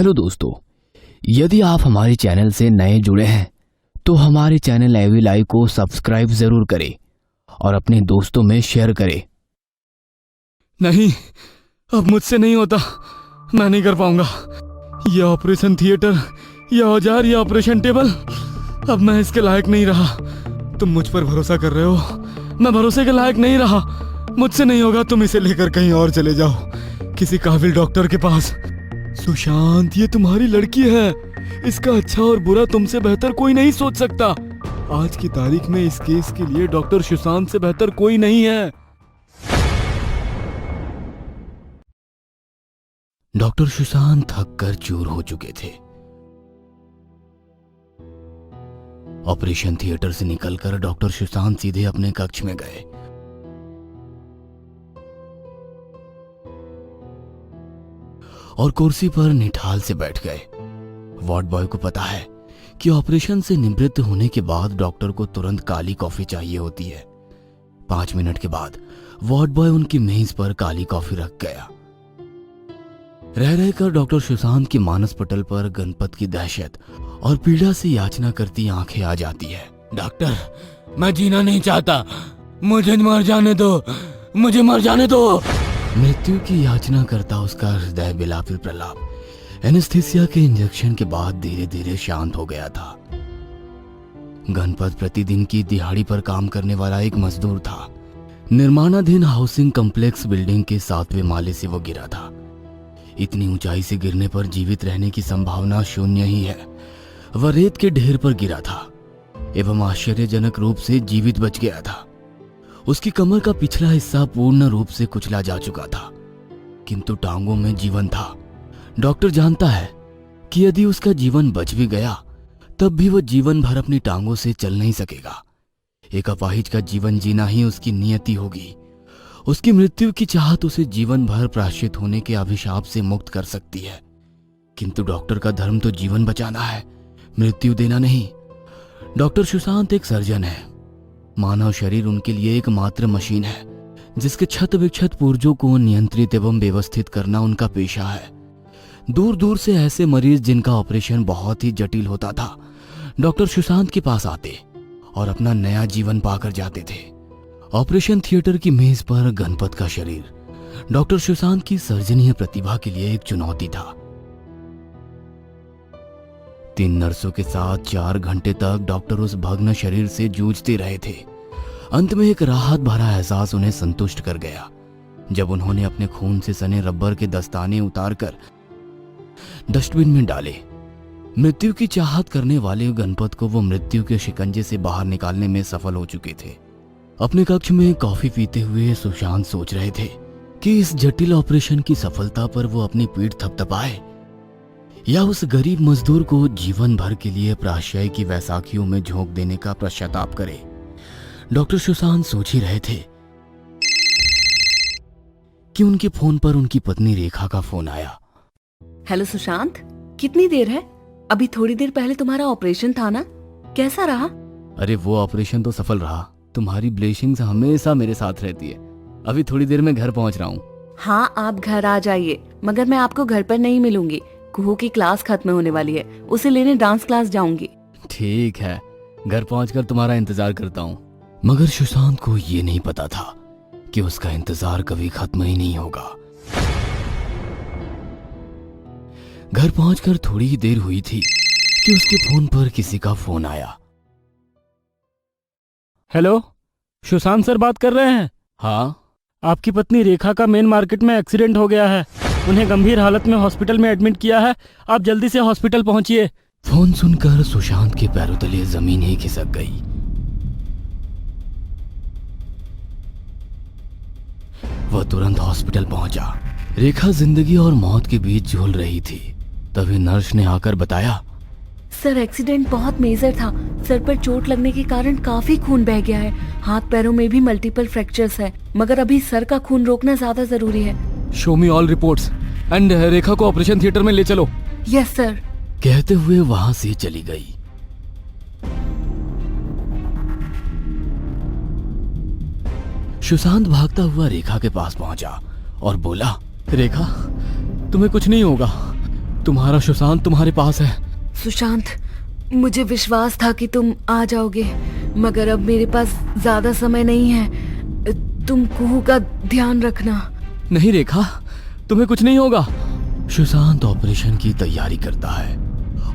Hello दोस्तों, यदि आप हमारे चैनल से नए जुड़े हैं तो हमारे चैनल एवी लाइव को सब्सक्राइब जरूर करें और अपने दोस्तों में शेयर करें। नहीं, अब मुझसे नहीं होता, मैं नहीं कर पाऊंगा। ये ऑपरेशन थिएटर, ये औजार, ये ऑपरेशन टेबल, अब मैं इसके लायक नहीं रहा। तुम मुझ पर भरोसा कर रहे हो, मैं भरोसे के लायक नहीं रहा। मुझसे नहीं होगा, तुम इसे लेकर कहीं और चले जाओ, किसी काबिल डॉक्टर के पास। सुशांत, ये तुम्हारी लड़की है, इसका अच्छा और बुरा तुमसे बेहतर कोई नहीं सोच सकता। आज की तारीख में इस केस के लिए डॉक्टर सुशांत से बेहतर कोई नहीं है। डॉक्टर सुशांत थक कर चूर हो चुके थे। ऑपरेशन थिएटर से निकलकर डॉक्टर सुशांत सीधे अपने कक्ष में गए। और कुर्सी पर निठाल से बैठ गए। वार्ड बॉय को पता है कि ऑपरेशन से निवृत्त होने के बाद डॉक्टर को तुरंत काली कॉफी चाहिए होती है। 5 मिनट के बाद वार्ड बॉय उनकी मेज पर काली कॉफी रख गया। रह रहकर डॉक्टर सुशांत की मानस पटल पर गणपत की दहशत और पीड़ा से याचना करती आंखें आ जाती है। डॉक्टर, मैं जीना नहीं चाहता, मुझे मर जाने दो, मुझे मर जाने दो। मृत्यु की याचना करता उसका हृदय बिलापी प्रलाप एनेस्थीसिया के इंजेक्शन के बाद धीरे धीरे शांत हो गया था। गणपत प्रतिदिन की दिहाड़ी पर काम करने वाला एक मजदूर था। निर्माणाधीन हाउसिंग कॉम्प्लेक्स बिल्डिंग के 7वें माले से वो गिरा था। इतनी ऊंचाई से गिरने पर जीवित रहने की संभावना शून्य ही है। वह रेत के ढेर पर गिरा था एवं आश्चर्यजनक रूप से जीवित बच गया था। उसकी कमर का पिछला हिस्सा पूर्ण रूप से कुचला जा चुका था, किंतु टांगों में जीवन था। डॉक्टर जानता है कि यदि उसका जीवन बच भी गया तब भी वह जीवन भर अपनी टांगों से चल नहीं सकेगा। एक अपाहिज का जीवन जीना ही उसकी नियति होगी। उसकी मृत्यु की चाहत उसे जीवन भर प्रायश्चित होने के अभिशाप से मुक्त कर सकती है, किंतु डॉक्टर का धर्म तो जीवन बचाना है, मृत्यु देना नहीं। डॉक्टर सुशांत एक सर्जन है। मानव शरीर उनके लिए एकमात्र मशीन है जिसके छत विक्षत पुर्जों को नियंत्रित एवं व्यवस्थित करना उनका पेशा है। दूर दूर से ऐसे मरीज जिनका ऑपरेशन बहुत ही जटिल होता था डॉक्टर सुशांत के पास आते और अपना नया जीवन पाकर जाते थे। ऑपरेशन थिएटर की मेज पर गणपत का शरीर डॉक्टर सुशांत की सर्जनीय प्रतिभा के लिए एक चुनौती था। 3 नर्सों के साथ 4 घंटे तक डॉक्टर उस भग्न शरीर से जूझते रहे थे। अंत में एक राहत भरा एहसास उन्हें संतुष्ट कर गया जब उन्होंने अपने खून से सने रबर के दस्ताने उतारकर डस्टबिन में डाले। मृत्यु की चाहत करने वाले गणपत को वो मृत्यु के शिकंजे से बाहर निकालने में सफल हो चुके थे। अपने कक्ष में कॉफी पीते हुए सुशांत सोच रहे थे कि इस जटिल ऑपरेशन की सफलता पर वो अपनी पीठ थपथपाए या उस गरीब मजदूर को जीवन भर के लिए प्राश्चय की वैसाखियों में झोंक देने का पश्चाताप करे। डॉक्टर सुशांत सोच ही रहे थे कि उनके फोन पर उनकी पत्नी रेखा का फोन आया। हेलो सुशांत, कितनी देर है? अभी थोड़ी देर पहले तुम्हारा ऑपरेशन था ना, कैसा रहा? अरे वो ऑपरेशन तो सफल रहा, तुम्हारी ब्लेसिंग्स हमेशा मेरे साथ रहती है। अभी थोड़ी देर में घर पहुंच रहा हूँ। हाँ, आप घर आ जाइए, मगर मैं आपको घर पर नहीं मिलूंगी। कुहू की क्लास खत्म होने वाली है, उसे लेने डांस क्लास जाऊंगी। ठीक है, घर पहुंचकर तुम्हारा इंतजार करता हूँ। मगर सुशांत को ये नहीं पता था कि उसका इंतजार कभी खत्म ही नहीं होगा। घर पहुंचकर थोड़ी ही देर हुई थी कि उसके फोन पर किसी का फोन आया। हेलो, सुशांत सर बात कर रहे हैं? हाँ, आपकी पत्नी रेखा का मेन मार्केट में एक्सीडेंट हो गया है, उन्हें गंभीर हालत में हॉस्पिटल में एडमिट किया है, आप जल्दी से हॉस्पिटल पहुंचिए। फोन सुनकर सुशांत के पैरों तले जमीन ही खिसक गई। वह तुरंत हॉस्पिटल पहुंचा। रेखा जिंदगी और मौत के बीच झूल रही थी। तभी नर्स ने आकर बताया, सर एक्सीडेंट बहुत मेजर था, सर पर चोट लगने के कारण काफी खून बह गया है, हाथ पैरों में भी मल्टीपल फ्रैक्चर्स है, मगर अभी सर का खून रोकना ज्यादा जरूरी है। Show me all reports and Rekha को ऑपरेशन थिएटर में ले चलो। Yes sir. कहते हुए वहां से चली गई। सुशांत भागता हुआ रेखा के पास पहुंचा और बोला, रेखा, तुम्हें कुछ नहीं होगा, तुम्हारा सुशांत तुम्हारे पास है। सुशांत, मुझे विश्वास था कि तुम आ जाओगे, मगर अब मेरे पास ज्यादा समय नहीं है। तुम कुहू का ध्यान रखना। नहीं रेखा, तुम्हें कुछ नहीं होगा। सुशांत ऑपरेशन की तैयारी करता है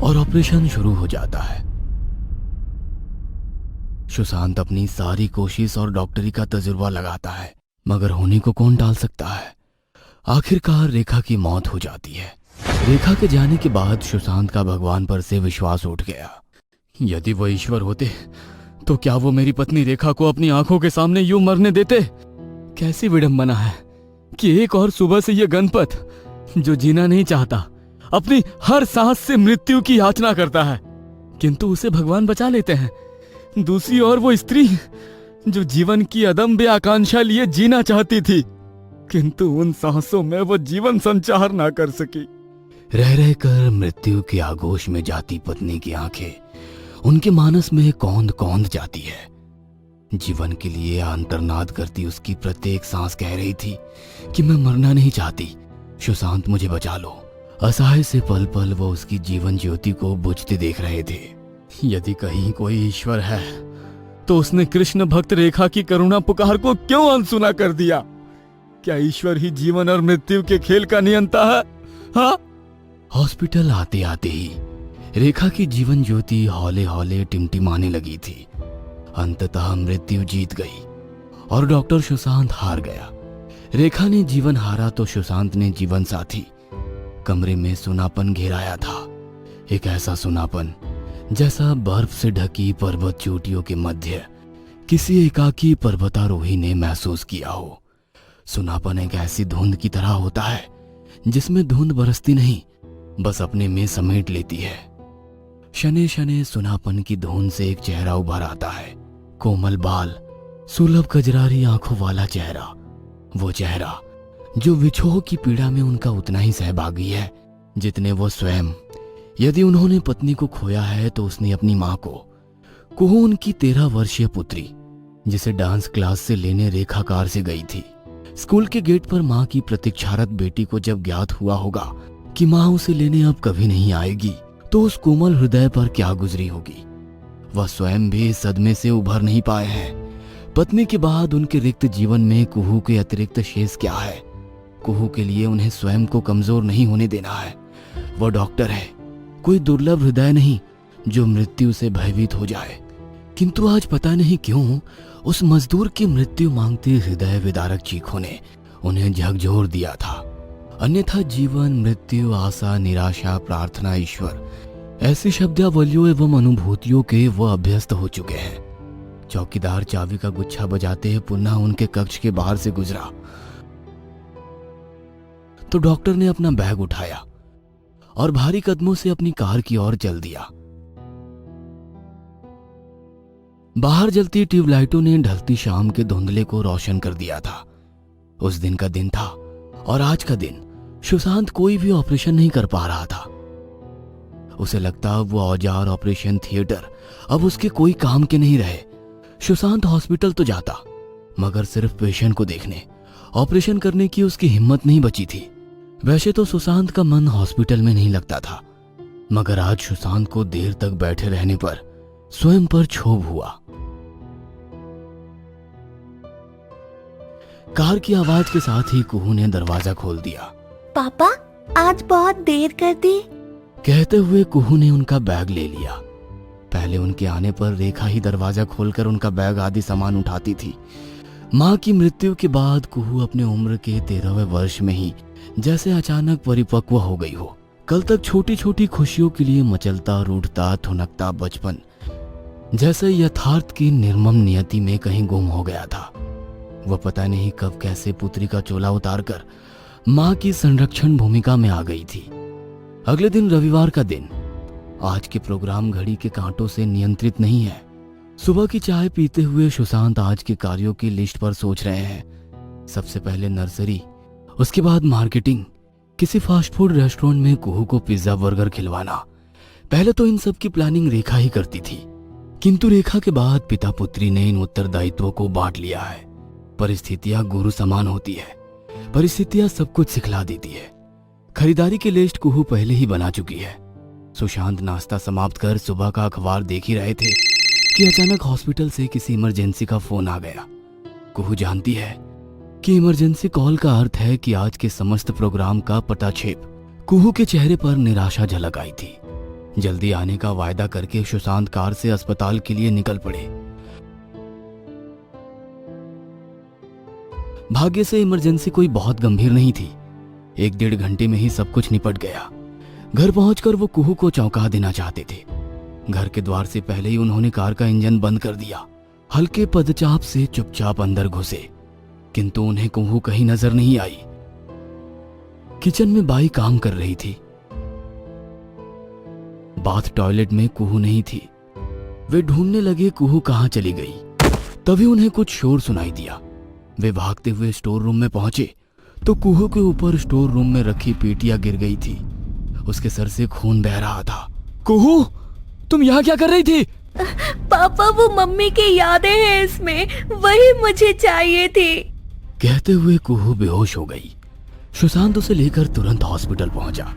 और ऑपरेशन शुरू हो जाता है। सुशांत अपनी सारी कोशिश और डॉक्टरी का तजुर्बा लगाता है, मगर होने को कौन टाल सकता है। आखिरकार रेखा की मौत हो जाती है। रेखा के जाने के बाद सुशांत का भगवान पर से विश्वास उठ गया। यदि वो ईश्वर होते तो क्या वो मेरी पत्नी रेखा को अपनी आंखों के सामने यूं मरने देते। कैसी विडंबना है कि एक और सुबह से ये गणपत, जो जीना नहीं चाहता, अपनी हर सांस से मृत्यु की याचना करता है, किंतु उसे भगवान बचा लेते हैं। दूसरी ओर वो स्त्री जो जीवन की अदम्य आकांक्षा लिए जीना चाहती थी, किंतु उन सांसों में वो जीवन संचार ना कर सकी। रह रहकर मृत्यु के आगोश में जाती पत्नी की आंखें उनके मानस में कौंध कौंध जाती है। जीवन के लिए अंतर्नाद करती उसकी प्रत्येक सांस कह रही थी कि मैं मरना नहीं चाहती, सुशांत मुझे बचा लो। असहाय से पल पल वो उसकी जीवन ज्योति को बुझते देख रहे थे। यदि कहीं कोई ईश्वर है तो उसने कृष्ण भक्त रेखा की करुणा पुकार को क्यों अनसुना कर दिया। क्या ईश्वर ही जीवन और मृत्यु के खेल का नियंता है? हाँ? हॉस्पिटल आते आते ही रेखा की जीवन ज्योति हौले हौले टिमटिमाने लगी थी। अंततः मृत्यु जीत गई और डॉक्टर सुशांत हार गया। रेखा ने जीवन हारा तो सुशांत ने जीवन साथी। कमरे में सुनापन घेराया था, एक ऐसा सुनापन जैसा बर्फ से ढकी पर्वत चोटियों के मध्य किसी एकाकी पर्वतारोही ने महसूस किया हो। सुनापन एक ऐसी धुंध की तरह होता है जिसमें धुंध बरसती नहीं, बस अपने में समेट लेती है। शने शने सुनापन की धुंध से एक चेहरा उभर आता है, कोमल बाल, सुलभ कजरारी आंखों वाला चेहरा। वो चेहरा जो विछोह की पीड़ा में उनका उतना ही सहभागी है जितने वो स्वयं। यदि उन्होंने पत्नी को खोया है तो उसने अपनी मां को। कुहू उनकी 13 वर्षीय पुत्री, जिसे डांस क्लास से लेने रेखा कार से गई थी। स्कूल के गेट पर मां की प्रतीक्षारत बेटी को जब ज्ञात हुआ होगा कि मां उसे लेने अब कभी नहीं आएगी, तो उस कोमल हृदय पर क्या गुजरी होगी। वह स्वयं भी इस सदमे से उभर नहीं पाए हैं। पत्नी के बाद उनके रिक्त जीवन में कुहू के अतिरिक्त शेष क्या है? कुहू के लिए उन्हें स्वयं को कमजोर नहीं होने देना है। वह डॉक्टर है, कोई दुर्लभ हृदय नहीं जो मृत्यु से भयभीत हो जाए। किंतु आज पता नहीं क्यों उस मजदूर की मृत्यु मांगती हृदय विदारक चीखों ने उन्हें झकझोर दिया था। अन्यथा जीवन, मृत्यु, आशा, निराशा, प्रार्थना, ईश्वर, ऐसी शब्दावलियों एवं अनुभूतियों के वह अभ्यस्त हो चुके हैं। चौकीदार चाबी का गुच्छा बजाते हुए पुनः उनके कक्ष के बाहर से गुजरा तो डॉक्टर ने अपना बैग उठाया और भारी कदमों से अपनी कार की ओर चल दिया। बाहर जलती ट्यूबलाइटों ने ढलती शाम के धुंधले को रोशन कर दिया था। उस दिन का दिन था और आज का दिन सुशांत कोई भी ऑपरेशन नहीं कर पा रहा था। उसे लगता वो औजार ऑपरेशन थिएटर अब उसके कोई काम के नहीं रहे। सुशांत हॉस्पिटल तो जाता, मगर सिर्फ पेशेंट को देखने, ऑपरेशन करने की उसकी हिम्मत नहीं बची थी। वैसे तो सुशांत का मन हॉस्पिटल में नहीं लगता था, मगर आज सुशांत को देर तक बैठे रहने पर स्वयं पर क्षोभ हुआ। कार की आवाज के साथ ही कुहू ने दरवाजा खोल दिया। पापा, आज बहुत देर कर दी। कहते हुए कुहू ने उनका बैग ले लिया। पहले उनके आने पर रेखा ही दरवाजा खोलकर उनका बैग आदि सामान उठाती थी। मां की मृत्यु के बाद कुहू अपने उम्र के 13वें वर्ष में ही जैसे अचानक परिपक्व हो गई हो। कल तक छोटी छोटी खुशियों के लिए मचलता, रूठता, थुनकता बचपन जैसे यथार्थ की निर्मम नियति में कहीं गुम हो गया था। वह पता नहीं कब कैसे पुत्री का चोला उतारकर मां की संरक्षण भूमिका में आ गई थी। अगले दिन रविवार का दिन। आज के प्रोग्राम घड़ी के कांटों से नियंत्रित नहीं है। सुबह की चाय पीते हुए सुशांत आज के कार्यों की लिस्ट पर सोच रहे हैं। सबसे पहले नर्सरी, उसके बाद मार्केटिंग, किसी फास्ट फूड रेस्टोरेंट में कुहू को पिज्जा बर्गर खिलवाना। पहले तो इन सब की प्लानिंग रेखा ही करती थी, किंतु रेखा के बाद पिता पुत्री ने इन उत्तरदायित्वों को बांट लिया है। परिस्थितियां गुरु समान होती है, परिस्थितियां सब कुछ सिखला देती है। खरीदारी की लिस्ट कुहू पहले ही बना चुकी है। सुशांत नाश्ता समाप्त कर सुबह का अखबार देख ही रहे थे कि अचानक हॉस्पिटल से किसी इमरजेंसी का फोन आ गया। कुहू जानती है कि इमरजेंसी कॉल का अर्थ है कि आज के समस्त प्रोग्राम का पटाक्षेप। कुहू के चेहरे पर निराशा झलक आई थी। जल्दी आने का वायदा करके सुशांत कार से अस्पताल के लिए निकल पड़े। भाग्य से इमरजेंसी कोई बहुत गंभीर नहीं थी। 1-1.5 घंटे में ही सब कुछ निपट गया। घर पहुंचकर वो कुहू को चौंका देना चाहते थे। घर के द्वार से पहले ही उन्होंने कार का इंजन बंद कर दिया। हल्के पदचाप से चुपचाप अंदर घुसे, किंतु उन्हें कुहू कहीं नजर नहीं आई। किचन में बाई काम कर रही थी। बाथ टॉयलेट में कुहू नहीं थी। वे ढूंढने लगे कुहू कहां चली गई। तभी उन्हें कुछ शोर सुनाई दिया। वे भागते हुए स्टोर रूम में पहुंचे तो कुहू के ऊपर स्टोर रूम में रखी पेटियां गिर गई थी। उसके सर से खून बह रहा था। कुहू, तुम यहाँ क्या कर रही थी? पापा, वो मम्मी की यादें हैं इसमें, वही मुझे चाहिए थी। कहते हुए कुहू बेहोश हो गई। सुशांत उसे लेकर तुरंत हॉस्पिटल पहुंचा।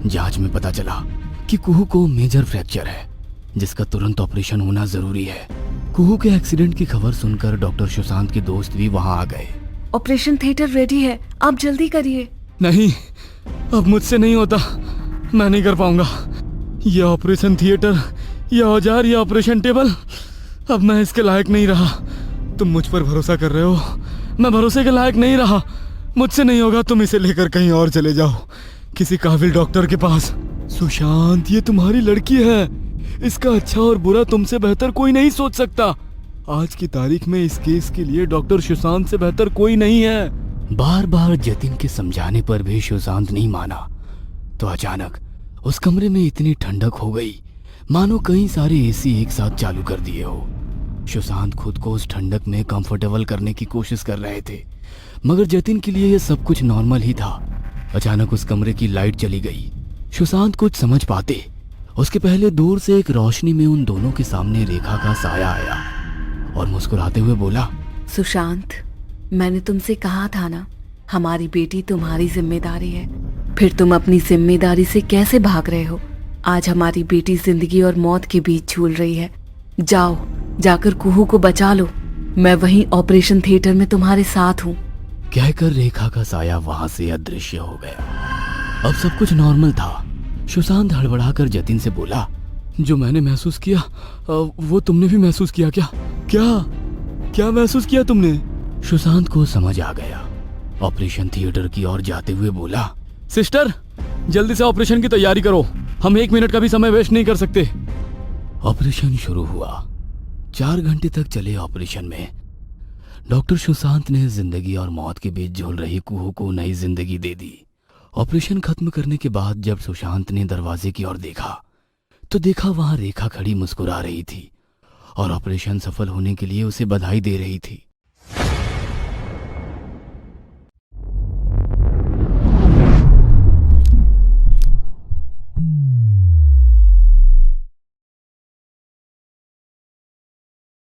जांच में पता चला कि कुहू को मेजर फ्रैक्चर है, जिसका तुरंत ऑपरेशन होना जरूरी है। कुहू के एक्सीडेंट की खबर सुनकर डॉक्टर सुशांत के दोस्त भी वहां आ गए। ऑपरेशन थिएटर रेडी है, आप जल्दी करिए। नहीं, अब मुझसे नहीं होता, मैं नहीं कर पाऊंगा। ये ऑपरेशन थिएटर, ये औजार, ये ऑपरेशन टेबल, अब मैं इसके लायक नहीं रहा। तुम मुझ पर भरोसा कर रहे हो, मैं भरोसे के लायक नहीं रहा। मुझसे नहीं होगा, तुम इसे लेकर कहीं और चले जाओ, किसी काबिल डॉक्टर के पास। सुशांत, ये तुम्हारी लड़की है, इसका अच्छा और बुरा तुमसे बेहतर कोई नहीं सोच सकता। आज की तारीख में इस केस के लिए डॉक्टर सुशांत से बेहतर कोई नहीं है। बार बार जतिन के समझाने पर भी सुशांत नहीं माना। तो अचानक उस कमरे में इतनी ठंडक हो गई मानो कई सारे एसी एक साथ चालू कर दिए हो। सुशांत खुद को उस ठंडक में कंफर्टेबल करने की कोशिश कर रहे थे, मगर जतिन के लिए यह सब कुछ नॉर्मल ही था। अचानक उस कमरे की लाइट चली गई। सुशांत कुछ समझ पाते उसके पहले दूर से एक रोशनी में उन दोनों के सामने रेखा का साया आया और मुस्कुराते हुए बोला, सुशांत, मैंने तुमसे कहा था ना, हमारी बेटी तुम्हारी जिम्मेदारी है। फिर तुम अपनी जिम्मेदारी से कैसे भाग रहे हो? आज हमारी बेटी जिंदगी और मौत के बीच झूल रही है। जाओ, जाकर कुहू को बचा लो। मैं वहीं ऑपरेशन थिएटर में तुम्हारे साथ हूँ। कहकर रेखा का साया वहां से अदृश्य हो गया। अब सब कुछ नॉर्मल था। सुशांत हड़बड़ाकर जतिन से बोला, जो मैंने महसूस किया वो तुमने भी महसूस किया क्या? क्या महसूस किया तुमने? सुशांत को समझ आ गया। ऑपरेशन थिएटर की ओर जाते हुए बोला, सिस्टर, जल्दी से ऑपरेशन की तैयारी करो, हम 1 मिनट का भी समय वेस्ट नहीं कर सकते। ऑपरेशन शुरू हुआ। 4 घंटे तक चले ऑपरेशन में डॉक्टर सुशांत ने जिंदगी और मौत के बीच झूल रही कुहू को नई जिंदगी दे दी। ऑपरेशन खत्म करने के बाद जब सुशांत ने दरवाजे की ओर देखा तो देखा वहां रेखा खड़ी मुस्कुरा रही थी और ऑपरेशन सफल होने के लिए उसे बधाई दे रही थी।